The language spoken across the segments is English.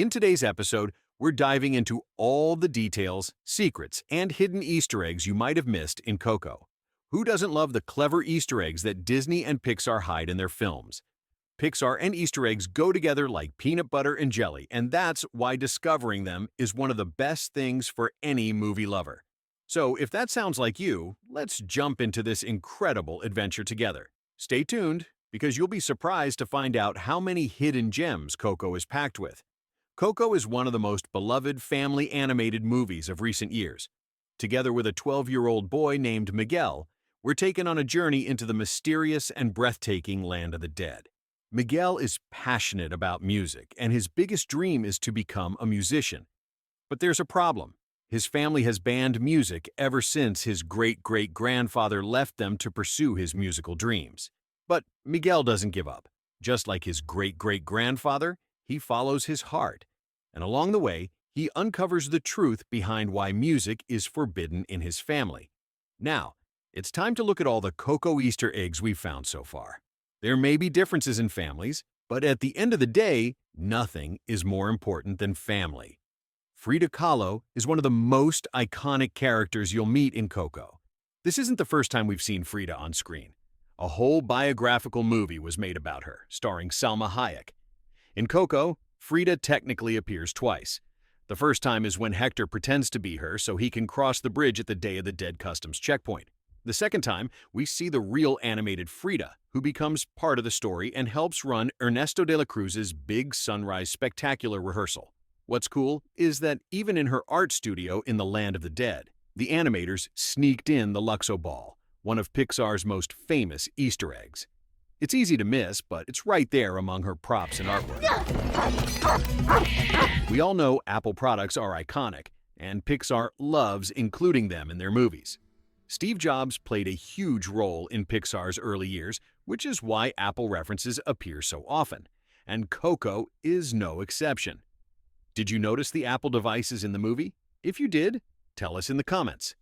In today's episode, we're diving into all the details, secrets, and hidden Easter eggs you might have missed in Coco. Who doesn't love the clever Easter eggs that Disney and Pixar hide in their films? Pixar and Easter eggs go together like peanut butter and jelly, and that's why discovering them is one of the best things for any movie lover. So, if that sounds like you, let's jump into this incredible adventure together. Stay tuned, because you'll be surprised to find out how many hidden gems Coco is packed with. Coco is one of the most beloved family animated movies of recent years. Together with a 12-year-old boy named Miguel, we're taken on a journey into the mysterious and breathtaking land of the dead. Miguel is passionate about music, and his biggest dream is to become a musician. But there's a problem. His family has banned music ever since his great-great-grandfather left them to pursue his musical dreams. But Miguel doesn't give up. Just like his great-great-grandfather, he follows his heart. And along the way, he uncovers the truth behind why music is forbidden in his family. Now, it's time to look at all the Coco Easter eggs we've found so far. There may be differences in families, but at the end of the day, nothing is more important than family. Frida Kahlo is one of the most iconic characters you'll meet in Coco. This isn't the first time we've seen Frida on screen. A whole biographical movie was made about her, starring Salma Hayek. In Coco, Frida technically appears twice. The first time is when Hector pretends to be her so he can cross the bridge at the Day of the Dead customs checkpoint. The second time, we see the real animated Frida, who becomes part of the story and helps run Ernesto de la Cruz's Big Sunrise Spectacular rehearsal. What's cool is that even in her art studio in the Land of the Dead, the animators sneaked in the Luxo ball, one of Pixar's most famous Easter eggs. It's easy to miss, but it's right there among her props and artwork. We all know Apple products are iconic, and Pixar loves including them in their movies. Steve Jobs played a huge role in Pixar's early years, which is why Apple references appear so often. And Coco is no exception. Did you notice the Apple devices in the movie? If you did, tell us in the comments.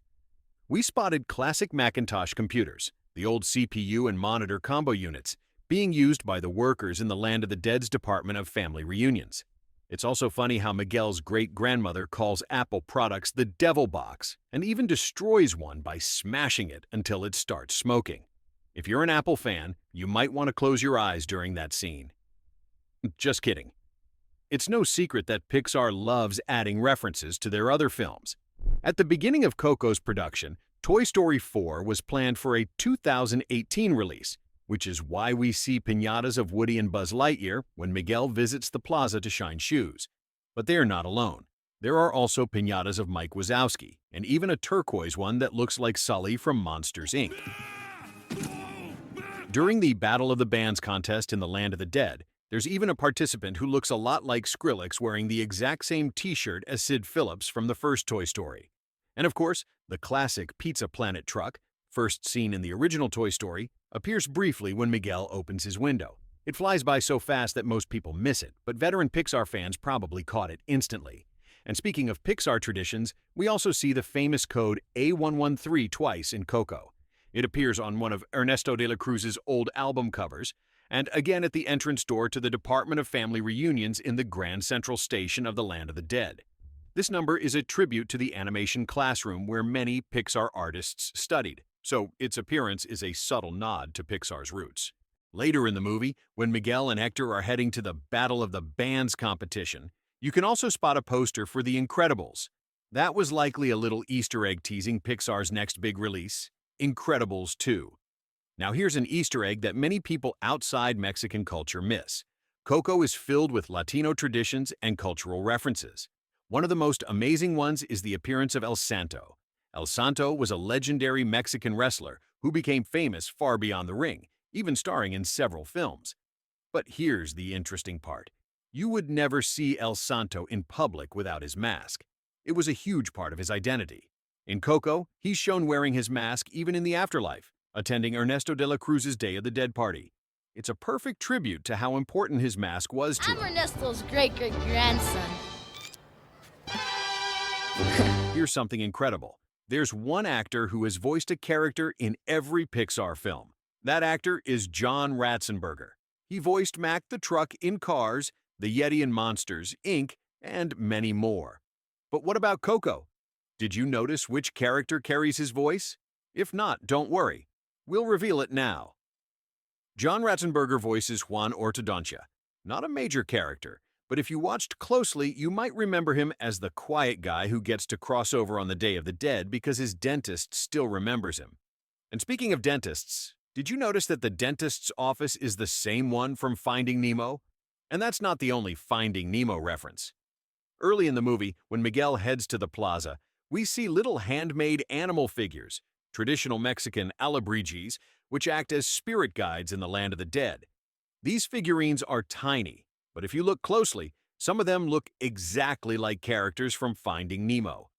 We spotted classic Macintosh computers, the old CPU and monitor combo units, being used by the workers in the Land of the Dead's Department of Family Reunions. It's also funny how Miguel's great-grandmother calls Apple products the devil box and even destroys one by smashing it until it starts smoking. If you're an Apple fan, you might want to close your eyes during that scene. Just kidding. It's no secret that Pixar loves adding references to their other films. At the beginning of Coco's production, Toy Story 4 was planned for a 2018 release, which is why we see piñatas of Woody and Buzz Lightyear when Miguel visits the plaza to shine shoes. But they are not alone. There are also piñatas of Mike Wazowski, and even a turquoise one that looks like Sully from Monsters, Inc. During the Battle of the Bands contest in the Land of the Dead, there's even a participant who looks a lot like Skrillex wearing the exact same t-shirt as Sid Phillips from the first Toy Story. And of course, the classic Pizza Planet truck, first seen in the original Toy Story, appears briefly when Miguel opens his window. It flies by so fast that most people miss it, but veteran Pixar fans probably caught it instantly. And speaking of Pixar traditions, we also see the famous code A113 twice in Coco. It appears on one of Ernesto de la Cruz's old album covers, and again at the entrance door to the Department of Family Reunions in the Grand Central Station of the Land of the Dead. This number is a tribute to the animation classroom where many Pixar artists studied, so its appearance is a subtle nod to Pixar's roots. Later in the movie, when Miguel and Hector are heading to the Battle of the Bands competition, you can also spot a poster for The Incredibles. That was likely a little Easter egg teasing Pixar's next big release, Incredibles 2. Now here's an Easter egg that many people outside Mexican culture miss. Coco is filled with Latino traditions and cultural references. One of the most amazing ones is the appearance of El Santo. El Santo was a legendary Mexican wrestler who became famous far beyond the ring, even starring in several films. But here's the interesting part. You would never see El Santo in public without his mask. It was a huge part of his identity. In Coco, he's shown wearing his mask even in the afterlife, attending Ernesto de la Cruz's Day of the Dead party. It's a perfect tribute to how important his mask was to him. I'm Ernesto's great-great-grandson. Here's something incredible. There's one actor who has voiced a character in every Pixar film. That actor is John Ratzenberger. He voiced Mac the Truck in Cars, the Yeti in Monsters, Inc., and many more. But what about Coco? Did you notice which character carries his voice? If not, don't worry. We'll reveal it now. John Ratzenberger voices Juan Ortodontia. Not a major character, but if you watched closely, you might remember him as the quiet guy who gets to cross over on the Day of the Dead because his dentist still remembers him. And speaking of dentists, did you notice that the dentist's office is the same one from Finding Nemo? And that's not the only Finding Nemo reference. Early in the movie, when Miguel heads to the plaza, we see little handmade animal figures, traditional Mexican alebrijes, which act as spirit guides in the land of the dead. These figurines are tiny, but if you look closely, some of them look exactly like characters from Finding Nemo.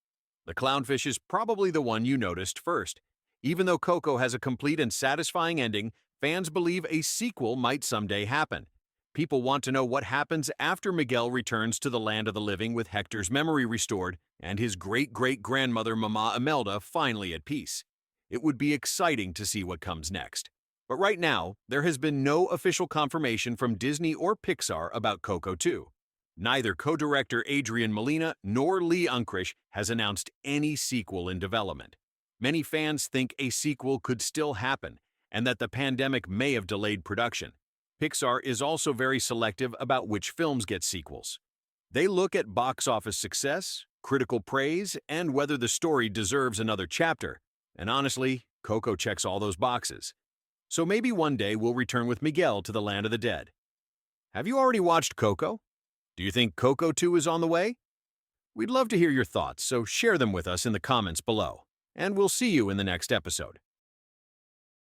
The clownfish is probably the one you noticed first. Even though Coco has a complete and satisfying ending, fans believe a sequel might someday happen. People want to know what happens after Miguel returns to the land of the living with Hector's memory restored and his great-great-grandmother Mama Imelda finally at peace. It would be exciting to see what comes next. But right now, there has been no official confirmation from Disney or Pixar about Coco 2. Neither co-director Adrian Molina nor Lee Unkrich has announced any sequel in development. Many fans think a sequel could still happen, and that the pandemic may have delayed production. Pixar is also very selective about which films get sequels. They look at box office success, critical praise, and whether the story deserves another chapter. And honestly, Coco checks all those boxes. So maybe one day we'll return with Miguel to the land of the dead. Have you already watched Coco? Do you think Coco 2 is on the way? We'd love to hear your thoughts, so share them with us in the comments below. And we'll see you in the next episode.